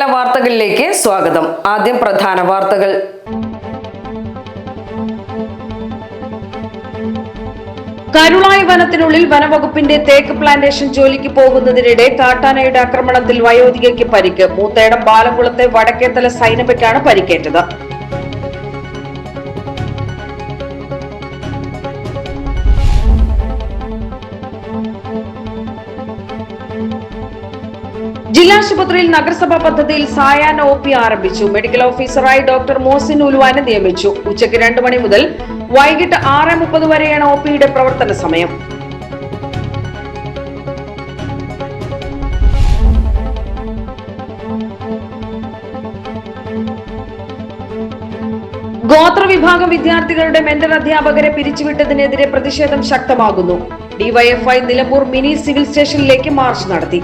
മലയാള വാർത്തകളിലേക്ക് സ്വാഗതം. ആദ്യം പ്രധാന വാർത്തകൾ. കരുളായി വനത്തിനുള്ളിൽ വനവകുപ്പിന്റെ തേക്ക് പ്ലാന്റേഷൻ ജോലിക്ക് പോകുന്നതിനിടെ കാട്ടാനയുടെ ആക്രമണത്തിൽ വയോധികയ്ക്ക് പരിക്ക്. മൂത്തേടം ബാലംകുളത്തെ വടക്കേത്തല സൈനബയ്ക്കാണ് പരിക്കേറ്റത്. ജില്ലാശുപത്രിയിൽ നഗരസഭാ പദ്ധതിയിൽ സായാഹ്ന OP ആരംഭിച്ചു. മെഡിക്കൽ ഓഫീസറായി ഡോക്ടർ മോഹസിൻ ഉൽവാനെ നിയമിച്ചു. ഉച്ചയ്ക്ക് 2 മണി മുതൽ വൈകിട്ട് 6:30 വരെയാണ് OPയുടെ പ്രവർത്തന സമയം. ഗോത്രവിഭാഗം വിദ്യാർത്ഥികളുടെ മെന്റർ അധ്യാപകരെ പിരിച്ചുവിട്ടതിനെതിരെ പ്രതിഷേധം ശക്തമാകുന്നു. DYFI നിലമ്പൂർ മിനി സിവിൽ സ്റ്റേഷനിലേക്ക് മാർച്ച് നടത്തി.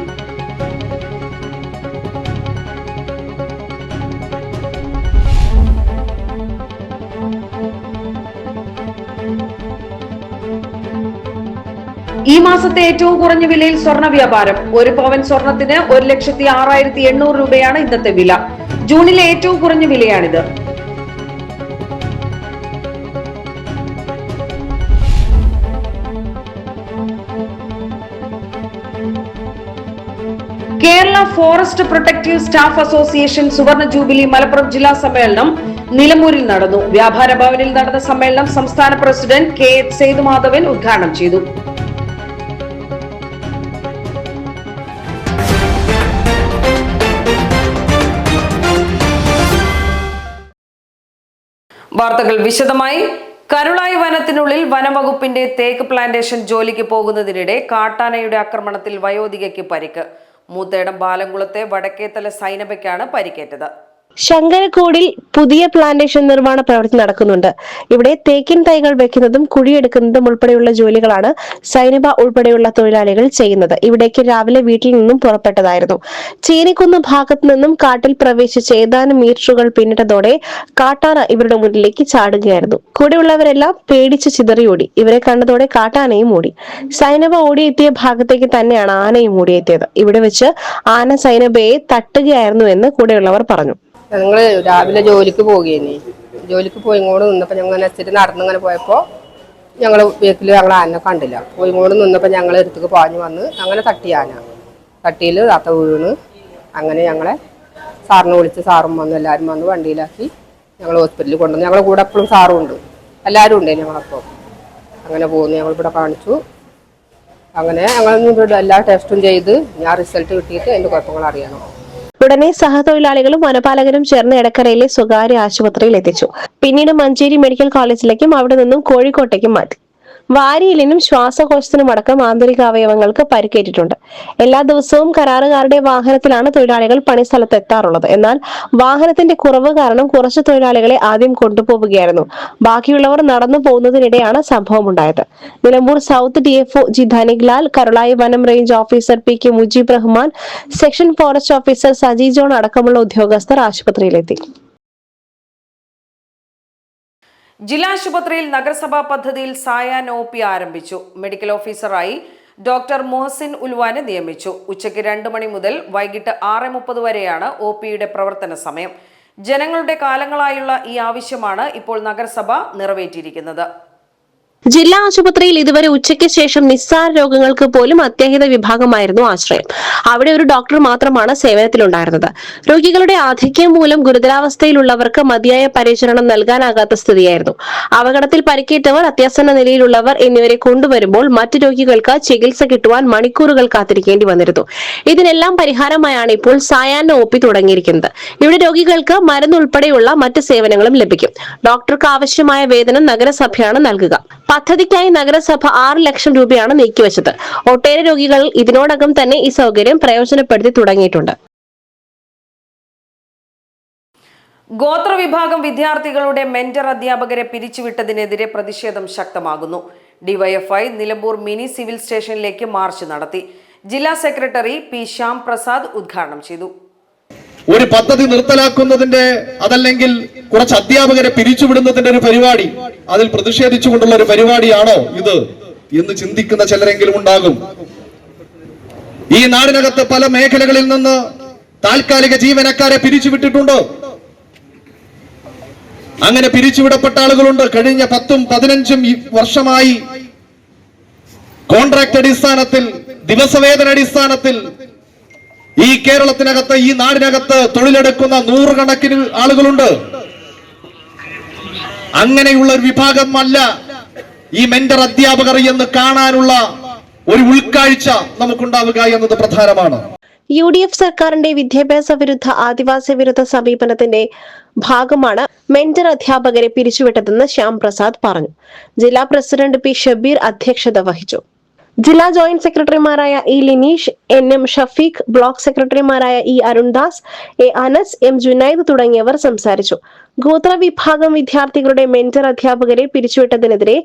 ഈ മാസത്തെ ഏറ്റവും കുറഞ്ഞ വിലയിൽ സ്വർണ്ണ വ്യാപാരം. 1 പവൻ സ്വർണത്തിന് 1,06,800 രൂപയാണ് ഇന്നത്തെ വില. ജൂണിലെ ഏറ്റവും കുറഞ്ഞ വിലയാണിത്. Kerala forest protective staff association സുവർണ ജൂബിലി മലപ്പുറം ജില്ലാ സമ്മേളനം നിലമ്പൂരിൽ നടന്നു. വ്യാപാര ഭവനിൽ നടന്ന സമ്മേളനം സംസ്ഥാന പ്രസിഡന്റ് KH സേതുമാധവൻ ഉദ്ഘാടനം ചെയ്തു. വാർത്തകൾ വിശദമായി. കരുളായി വനത്തിനുള്ളിൽ വനംവകുപ്പിന്റെ തേക്ക് പ്ലാന്റേഷൻ ജോലിക്ക് പോകുന്നതിനിടെ കാട്ടാനയുടെ ആക്രമണത്തിൽ വയോധികയ്ക്ക് പരിക്ക്. മൂത്തേടം ബാലംകുളത്തെ വടക്കേത്തല സൈനബയ്ക്കാണ് പരിക്കേറ്റത്. ശങ്കരക്കോടിൽ പുതിയ പ്ലാന്റേഷൻ നിർമ്മാണ പ്രവൃത്തി നടക്കുന്നുണ്ട്. ഇവിടെ തേക്കിൻ തൈകൾ വെക്കുന്നതും കുഴിയെടുക്കുന്നതും ഉൾപ്പെടെയുള്ള ജോലികളാണ് സൈനബ ഉൾപ്പെടെയുള്ള തൊഴിലാളികൾ ചെയ്യുന്നത്. ഇവിടേക്ക് രാവിലെ വീട്ടിൽ നിന്നും പുറപ്പെട്ടതായിരുന്നു. ചീനിക്കുന്ന് ഭാഗത്തു നിന്നും കാട്ടിൽ പ്രവേശിച്ച് ഏതാനും മീറ്ററുകൾ പിന്നിട്ടതോടെ കാട്ടാന ഇവരുടെ മുന്നിലേക്ക് ചാടുകയായിരുന്നു. കൂടെയുള്ളവരെല്ലാം പേടിച്ച് ചിതറിയോടി. ഇവരെ കണ്ടതോടെ കാട്ടാനയും ഓടി. സൈനബ ഓടിയെത്തിയ ഭാഗത്തേക്ക് തന്നെയാണ് ആനയും ഓടിയെത്തിയത്. ഇവിടെ വെച്ച് ആന സൈനബയെ തട്ടുകയായിരുന്നു എന്ന് കൂടെയുള്ളവർ പറഞ്ഞു. ഞങ്ങൾ രാവിലെ ജോലിക്ക് പോകുകയാണ്. ജോലിക്ക് പോയി ഇങ്ങോട്ട് നിന്നപ്പോൾ ഞങ്ങൾ ഇച്ചിരി നടന്നിങ്ങനെ പോയപ്പോൾ ഞങ്ങൾ വീട്ടിൽ ഞങ്ങൾ ആന കണ്ടില്ല. പോയി ഇങ്ങോട്ട് നിന്നപ്പോൾ ഞങ്ങൾ അടുത്തേക്ക് പാഞ്ഞു വന്ന് അങ്ങനെ തട്ടി ആന. തട്ടിയിൽ താത്ത വീണ്. അങ്ങനെ ഞങ്ങളെ സാറിനെ വിളിച്ച് സാറും വന്നു, എല്ലാവരും വന്ന് വണ്ടിയിലാക്കി ഞങ്ങൾ ഹോസ്പിറ്റലിൽ കൊണ്ടുവന്നു. ഞങ്ങളുടെ കൂടെ എപ്പോഴും സാറും ഉണ്ട്, എല്ലാവരും ഉണ്ട് ഞങ്ങളപ്പോൾ. അങ്ങനെ പോകുന്നു. ഞങ്ങളിവിടെ കാണിച്ചു. അങ്ങനെ ഞങ്ങൾ എല്ലാ ടെസ്റ്റും ചെയ്ത് ഞാൻ റിസൾട്ട് കിട്ടിയിട്ട് അതിൻ്റെ കുഴപ്പങ്ങൾ അറിയണം. ഉടനെ സഹതൊഴിലാളികളും വനപാലകരും ചേർന്ന് എടക്കരയിലെ സ്വകാര്യ ആശുപത്രിയിൽ എത്തിച്ചു. പിന്നീട് മഞ്ചേരി മെഡിക്കൽ കോളേജിലേക്കും അവിടെ നിന്നും കോഴിക്കോട്ടേക്കും മാറ്റി. വാരിയലിനും ശ്വാസകോശത്തിനും അടക്കം ആന്തരിക അവയവങ്ങൾക്ക് പരിക്കേറ്റിട്ടുണ്ട്. എല്ലാ ദിവസവും കരാറുകാരുടെ വാഹനത്തിലാണ് തൊഴിലാളികൾ പണിസ്ഥലത്ത് എത്താറുള്ളത്. എന്നാൽ വാഹനത്തിന്റെ കുറവ് കാരണം കുറച്ച് തൊഴിലാളികളെ ആദ്യം കൊണ്ടുപോവുകയായിരുന്നു. ബാക്കിയുള്ളവർ നടന്നു പോകുന്നതിനിടെയാണ് സംഭവമുണ്ടായത്. Nilambur south DFO G Dhanik Lal, Karulai വനം range officer PK Mujeeb Rahman, section forest officer Saji John അടക്കമുള്ള ഉദ്യോഗസ്ഥർ ആശുപത്രിയിലെത്തി. ജില്ലാശുപത്രിയിൽ നഗരസഭാ പദ്ധതിയിൽ സായാഹ്ന OP ആരംഭിച്ചു. മെഡിക്കൽ ഓഫീസറായി ഡോക്ടർ മോഹസിൻ ഉൽവാനെ നിയമിച്ചു. ഉച്ചയ്ക്ക് 2 മണി മുതൽ വൈകിട്ട് 6:30 വരെയാണ് OPയുടെ പ്രവർത്തന സമയം. ജനങ്ങളുടെ കാലങ്ങളായുള്ള ഈ ആവശ്യമാണ് ഇപ്പോൾ നഗരസഭ നിറവേറ്റിയിരിക്കുന്നത്. ജില്ലാ ആശുപത്രിയിൽ ഇതുവരെ ഉച്ചയ്ക്ക് ശേഷം നിസ്സാര രോഗങ്ങൾക്ക് പോലും അത്യാഹിത വിഭാഗമായിരുന്നു ആശ്രയം. അവിടെ ഒരു ഡോക്ടർ മാത്രമാണ് സേവനത്തിലുണ്ടായിരുന്നത്. രോഗികളുടെ ആധിക്യം മൂലം ഗുരുതരാവസ്ഥയിലുള്ളവർക്ക് മതിയായ പരിചരണം നൽകാനാകാത്ത സ്ഥിതിയായിരുന്നു. അപകടത്തിൽ പരിക്കേറ്റവർ, അത്യാസന്ന നിലയിലുള്ളവർ എന്നിവരെ കൊണ്ടുവരുമ്പോൾ മറ്റു രോഗികൾക്ക് ചികിത്സ കിട്ടുവാൻ മണിക്കൂറുകൾ കാത്തിരിക്കേണ്ടി വന്നിരുന്നു. ഇതിനെല്ലാം പരിഹാരമായാണ് ഇപ്പോൾ സായാഹ്ന OP തുടങ്ങിയിരിക്കുന്നത്. ഇവിടെ രോഗികൾക്ക് മരുന്നുൾപ്പെടെയുള്ള മറ്റ് സേവനങ്ങളും ലഭിക്കും. ഡോക്ടർക്ക് ആവശ്യമായ വേതനം നഗരസഭയാണ് നൽകുക. പദ്ധതിക്കായി നഗരസഭ 6 ലക്ഷം രൂപയാണ് നീക്കിവച്ചത്. ഒട്ടേറെ രോഗികൾ ഇതിനോടകം തന്നെ ഈ സൗകര്യം പ്രയോജനപ്പെടുത്തി തുടങ്ങിയിട്ടുണ്ട്. ഗോത്രവിഭാഗം വിദ്യാർത്ഥികളുടെ മെന്റർ അധ്യാപകരെ പിരിച്ചുവിട്ടതിനെതിരെ പ്രതിഷേധം ശക്തമാകുന്നു. DYFI നിലമ്പൂർ മിനി സിവിൽ സ്റ്റേഷനിലേക്ക് മാർച്ച് നടത്തി. ജില്ലാ സെക്രട്ടറി P ശ്യാം പ്രസാദ് ഉദ്ഘാടനം ചെയ്തു. ഒരു പദ്ധതി നിർത്തലാക്കുന്നതിന്റെ അതല്ലെങ്കിൽ കുറച്ച് അധ്യാപകരെ പിരിച്ചുവിടുന്നതിന്റെ ഒരു പരിപാടി, അതിൽ പ്രതിഷേധിച്ചുകൊണ്ടുള്ള ഒരു പരിപാടിയാണോ ഇത് എന്ന് ചിന്തിക്കുന്ന ചിലരെങ്കിലും ഉണ്ടാകും. ഈ നാടിനകത്ത് പല മേഖലകളിൽ നിന്ന് താൽക്കാലിക ജീവനക്കാരെ പിരിച്ചുവിട്ടിട്ടുണ്ട്. അങ്ങനെ പിരിച്ചുവിടപ്പെട്ട ആളുകളുണ്ട്. കഴിഞ്ഞ 10-15 വർഷമായി കോൺട്രാക്ട് അടിസ്ഥാനത്തിൽ, ദിവസവേതന അടിസ്ഥാനത്തിൽ ഈ കേരളത്തിനകത്ത്, ഈ നാടിനകത്ത് തൊഴിലെടുക്കുന്ന നൂറുകണക്കിന് ആളുകളുണ്ട്. അങ്ങനെയുള്ള ഒരു വിഭാഗമല്ല ഈ മെന്റർ അധ്യാപകർ എന്ന് കാണാനുള്ള ഒരു ഉൾക്കാഴ്ച നമുക്കുണ്ടാവുക എന്നത് പ്രധാനമാണ്. UDF സർക്കാരിന്റെ വിദ്യാഭ്യാസ വിരുദ്ധ ആദിവാസി വിരുദ്ധ സമീപനത്തിന്റെ ഭാഗമാണ് മെന്റർ അധ്യാപകരെ പിരിച്ചുവിട്ടതെന്ന് ശ്യാം പ്രസാദ് പറഞ്ഞു. ജില്ലാ പ്രസിഡന്റ് പി ഷബീർ അധ്യക്ഷത വഹിച്ചു. ജില്ലാ ജോയിന്റ് സെക്രട്ടറിമാരായ E Lineesh, NM Shafeeq, block സെക്രട്ടറിമാരായ E Arundas, A Anas, M Junaid തുടങ്ങിയവർ സംസാരിച്ചു. ഗോത്ര വിഭാഗം വിദ്യാർത്ഥികളുടെ മെന്റർ അധ്യാപകരെ പിരിച്ചുവിട്ടതിനെതിരെ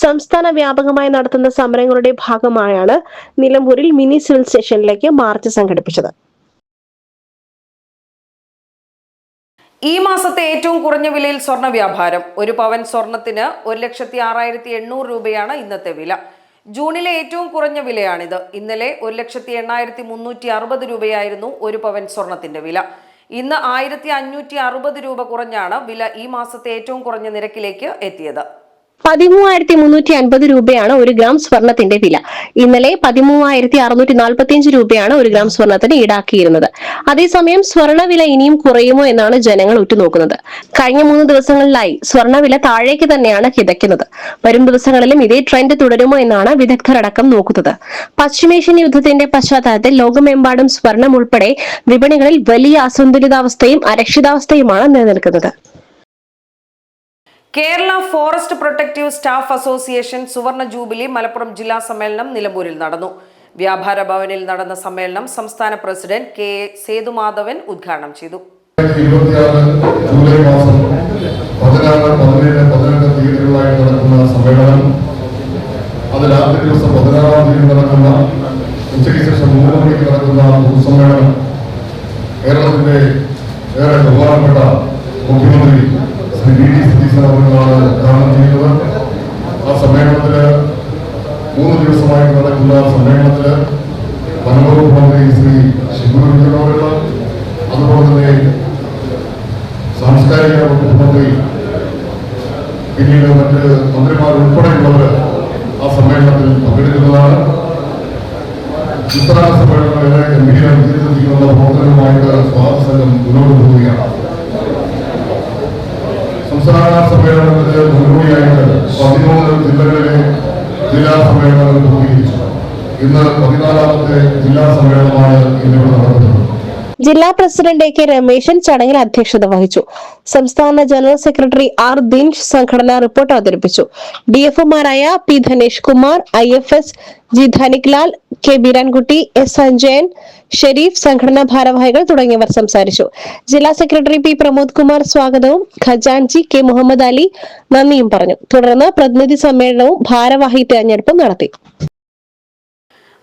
സംസ്ഥാന വ്യാപകമായി നടത്തുന്ന സമരങ്ങളുടെ ഭാഗമായാണ് നിലമ്പൂരിൽ മിനി സിവിൽ സ്റ്റേഷനിലേക്ക് മാർച്ച് സംഘടിപ്പിച്ചത്. ഈ മാസത്തെ ഏറ്റവും കുറഞ്ഞ വിലയിൽ സ്വർണ്ണ വ്യാപാരം. 1 പവൻ സ്വർണത്തിന് 1,06,800 രൂപയാണ് ഇന്നത്തെ വില. ജൂണിലെ ഏറ്റവും കുറഞ്ഞ വിലയാണിത്. ഇന്നലെ 1,08,360 രൂപയായിരുന്നു 1 പവൻ സ്വർണത്തിന്റെ വില. ഇന്ന് 1,560 രൂപ കുറഞ്ഞാണ് വില ഈ മാസത്തെ ഏറ്റവും കുറഞ്ഞ നിരക്കിലേക്ക് എത്തിയത്. 13,350 രൂപയാണ് 1 ഗ്രാം സ്വർണത്തിന്റെ വില. ഇന്നലെ 13,645 രൂപയാണ് 1 ഗ്രാം സ്വർണത്തിന് ഈടാക്കിയിരുന്നത്. അതേസമയം സ്വർണ്ണവില ഇനിയും കുറയുമോ എന്നാണ് ജനങ്ങൾ ഉറ്റുനോക്കുന്നത്. കഴിഞ്ഞ 3 ദിവസങ്ങളിലായി സ്വർണ്ണവില താഴേക്ക് തന്നെയാണ് കിതയ്ക്കുന്നത്. വരും ദിവസങ്ങളിലും ഇതേ ട്രെൻഡ് തുടരുമോ എന്നാണ് വിദഗ്ധരടക്കം നോക്കുന്നത്. പശ്ചിമേഷ്യൻ യുദ്ധത്തിന്റെ പശ്ചാത്തലത്തിൽ ലോകമെമ്പാടും സ്വർണം ഉൾപ്പെടെ വിപണികളിൽ വലിയ അസന്തുലിതാവസ്ഥയും അരക്ഷിതാവസ്ഥയുമാണ് നിലനിൽക്കുന്നത്. Kerala forest protective staff association സുവർണ ജൂബിലി മലപ്പുറം ജില്ലാ സമ്മേളനം നിലമ്പൂരിൽ നടന്നു. വ്യാപാര ഭവനിൽ നടന്ന സമ്മേളനം സംസ്ഥാന പ്രസിഡന്റ് കെ സേതുമാധവൻ ഉദ്ഘാടനം ചെയ്തു. 26 ജൂലൈ മാസം 16, 17, 18 തീയതികളിലായി നടക്കുന്ന സമ്മേളനം, അതിൽ ആദ്യ ദിവസം 16-ാം തീയതി നടക്കുന്ന ഉച്ചയ്ക്ക് ശേഷം 3 മണിക്ക് നടക്കുന്ന പൊതുസമ്മേളനം കേരളത്തിന്റെ ഏറെ ബഹുമാനപ്പെട്ട മുഖ്യമന്ത്രി ശ്രീ വി ഡി സതീശൻ അവர்களാണ് ഉദ്ഘാടനം ചെയ്യുന്നത്. ആ സമ്മേളനത്തില് 3 ദിവസമായി നടക്കുന്ന സമ്മേളനത്തില് വനംവകുപ്പ് മന്ത്രി ശ്രീ ശിവൻകുട്ടി അവർ, അതുപോലെ തന്നെ സാംസ്കാരിക വകുപ്പ് മന്ത്രി, പിന്നീട് മറ്റ് മന്ത്രിമാർ ഉൾപ്പെടെയുള്ളവർ ആ സമ്മേളനത്തിൽ പങ്കെടുക്കുന്നതാണ്. സംസ്ഥാന സമ്മേളനങ്ങളെ ഗംഭീരം വിജയിച്ചിരിക്കുന്ന പ്രവർത്തനവുമായിട്ട് സ്വാഗത സംഘം മുന്നോട്ട് പോവുകയാണ്. സംസ്ഥാന സമ്മേളനത്തിന് മുൻകൂടിയായിട്ട് 13 ജില്ലകളിലെ ജില്ലാ സമ്മേളനങ്ങൾ പൂർത്തീകരിച്ചു. ഇന്ന് 14ാമത്തെ ജില്ലാ സമ്മേളനമാണ് ഇന്നിവിടെ നടക്കുന്നത്. ജില്ലാ പ്രസിഡന്റ് കെ രമേശൻ ചടങ്ങിൽ അധ്യക്ഷത വഹിച്ചു. സംസ്ഥാന ജനറൽ സെക്രട്ടറി ആർ ദിൻഷ് സംഘടനാ റിപ്പോർട്ട് അവതരിപ്പിച്ചു. DFമാരായ P Dhanesh Kumar, IFS G Dhanik Lal, K Beerankutty, S Sanjayan, Sharif, സംഘടനാ ഭാരവാഹികൾ തുടങ്ങിയവർ സംസാരിച്ചു. ജില്ലാ സെക്രട്ടറി പി പ്രമോദ് കുമാർ സ്വാഗതവും ഖജാൻജി കെ മുഹമ്മദ് അലി നന്ദിയും പറഞ്ഞു. തുടർന്ന് പ്രതിനിധി സമ്മേളനവും ഭാരവാഹി തെരഞ്ഞെടുപ്പും നടത്തി.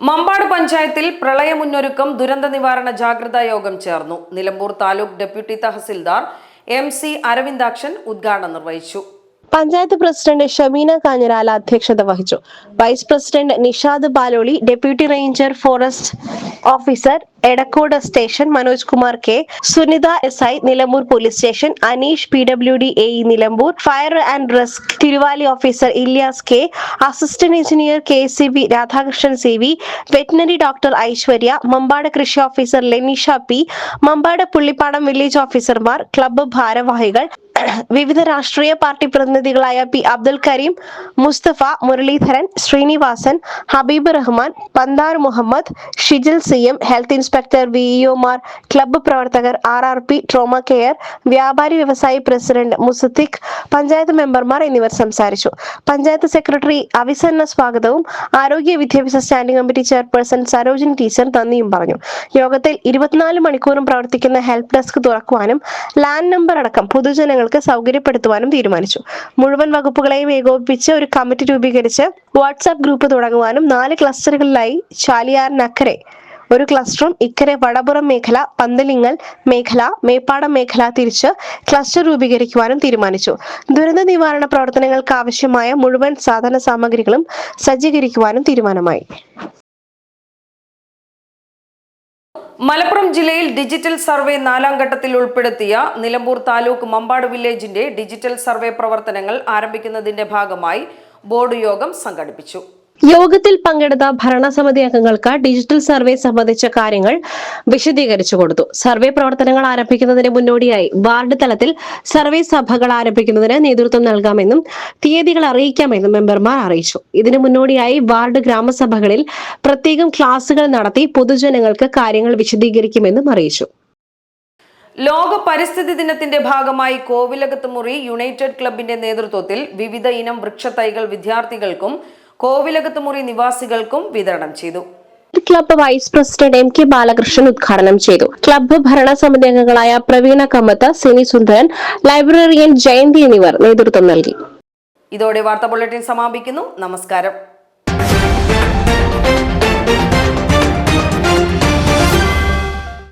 മമ്പാട് പഞ്ചായത്തിൽ പ്രളയ മുന്നൊരുക്കം ദുരന്ത നിവാരണ ജാഗ്രതാ യോഗം ചേർന്നു. നിലമ്പൂർ താലൂക്ക് ഡെപ്യൂട്ടി തഹസിൽദാർ MC അരവിന്ദാക്ഷൻ ഉദ്ഘാടനം നിർവഹിച്ചു. പഞ്ചായത്ത് പ്രസിഡന്റ് ഷമീന കാഞ്ഞിരാല അധ്യക്ഷത വഹിച്ചു. Vice president Nishad Baloli, deputy ranger forest officer Edakkode station Manoj Kumar K, Sunitha SI Nilambur police station, Aneesh PWD AE Nilambur, fire and rescue Thiruvali officer Ilyas K, assistant engineer KCV Radhakrishnan CV, veterinary doctor Aishwarya, Mampad കൃഷി officer Lenisha P, Mampad Pullippadam village ഓഫീസർമാർ, ക്ലബ്ബ് ഭാരവാഹികൾ, വിവിധ രാഷ്ട്രീയ party പ്രതിനിധികളായ P Abdul Kareem, Mustafa, Muraleedharan, Sreenivasan, Habeeb Rahman, Panthar Muhammad, Shijil CM, health inspector VEOമാർ, club പ്രവർത്തകർ, RRP, trauma care, വ്യാപാരി വ്യവസായി president മുസത്തിഖ്, panchayat മെമ്പർമാർ എന്നിവർ സംസാരിച്ചു. പഞ്ചായത്ത് സെക്രട്ടറി അവിസന്ന സ്വാഗതവും ആരോഗ്യ വിദ്യാഭ്യാസ standing committee chairperson Sarojini teacher നന്ദിയും പറഞ്ഞു. യോഗത്തിൽ 24 മണിക്കൂറും പ്രവർത്തിക്കുന്ന ഹെൽപ്പ് ഡെസ്ക് തുറക്കുവാനും ലാൻഡ് നമ്പർ അടക്കം പൊതുജനങ്ങൾക്ക് സൗകര്യപ്പെടുത്തുവാനും തീരുമാനിച്ചു. മുഴുവൻ വകുപ്പുകളെയും ഏകോപിപ്പിച്ച് ഒരു കമ്മിറ്റി രൂപീകരിച്ച് വാട്സാപ്പ് ഗ്രൂപ്പ് തുടങ്ങുവാനും 4 ക്ലസ്റ്ററുകളിലായി ചാലിയാറിനക്കരെ ഒരു ക്ലസ്റ്ററും ഇക്കരെ വടപുറം മേഖല, പന്തലിങ്ങൽ മേഖല, മേപ്പാടം മേഖല തിരിച്ച് ക്ലസ്റ്റർ രൂപീകരിക്കുവാനും തീരുമാനിച്ചു. ദുരന്ത നിവാരണ പ്രവർത്തനങ്ങൾക്ക് ആവശ്യമായ മുഴുവൻ സാധന സാമഗ്രികളും സജ്ജീകരിക്കുവാനും തീരുമാനമായി. മലപ്പുറം ജില്ലയിൽ ഡിജിറ്റൽ സർവേ 4ാം ഘട്ടത്തിൽ ഉൾപ്പെടുത്തിയ നിലമ്പൂർ താലൂക്ക് മമ്പാട് വില്ലേജിന്റെ ഡിജിറ്റൽ സർവേ പ്രവർത്തനങ്ങൾ ആരംഭിക്കുന്നതിന്റെ ഭാഗമായി ബോർഡ് യോഗം സംഘടിപ്പിച്ചു. യോഗത്തിൽ പങ്കെടുത്ത ഭരണസമിതി അംഗങ്ങൾക്ക് ഡിജിറ്റൽ സർവേ സംബന്ധിച്ച കാര്യങ്ങൾ വിശദീകരിച്ചു കൊടുത്തു. സർവേ പ്രവർത്തനങ്ങൾ ആരംഭിക്കുന്നതിന് മുന്നോടിയായി വാർഡ് തലത്തിൽ സർവേ സഭകൾ ആരംഭിക്കുന്നതിന് നേതൃത്വം നൽകാമെന്നും തീയതികൾ അറിയിക്കാമെന്നും മെമ്പർമാർ അറിയിച്ചു. ഇതിനു മുന്നോടിയായി വാർഡ് ഗ്രാമസഭകളിൽ പ്രത്യേകം ക്ലാസുകൾ നടത്തി പൊതുജനങ്ങൾക്ക് കാര്യങ്ങൾ വിശദീകരിക്കുമെന്നും അറിയിച്ചു. ലോക പരിസ്ഥിതി ദിനത്തിന്റെ ഭാഗമായി കോവിലകത്ത് മുറി യുണൈറ്റഡ് ക്ലബിന്റെ നേതൃത്വത്തിൽ വിവിധ ഇനം വൃക്ഷത്തൈകൾ വിദ്യാർത്ഥികൾക്കും കോവിലകത്ത് മുറി നിവാസികൾക്കും വിതരണം ചെയ്തു. Club vice president MK Balakrishnan ഉദ്ഘാടനം ചെയ്തു. ക്ലബ്ബ് ഭരണസമിതി അംഗങ്ങളായ പ്രവീണ കമ്മത്ത്, സിനി സുന്ദരൻ, ലൈബ്രറിയൻ ജയന്തി എന്നിവർ നേതൃത്വം നൽകി. ഇതോടെ വാർത്താ ബുള്ളറ്റിൻ സമാപിക്കുന്നു. നമസ്കാരം.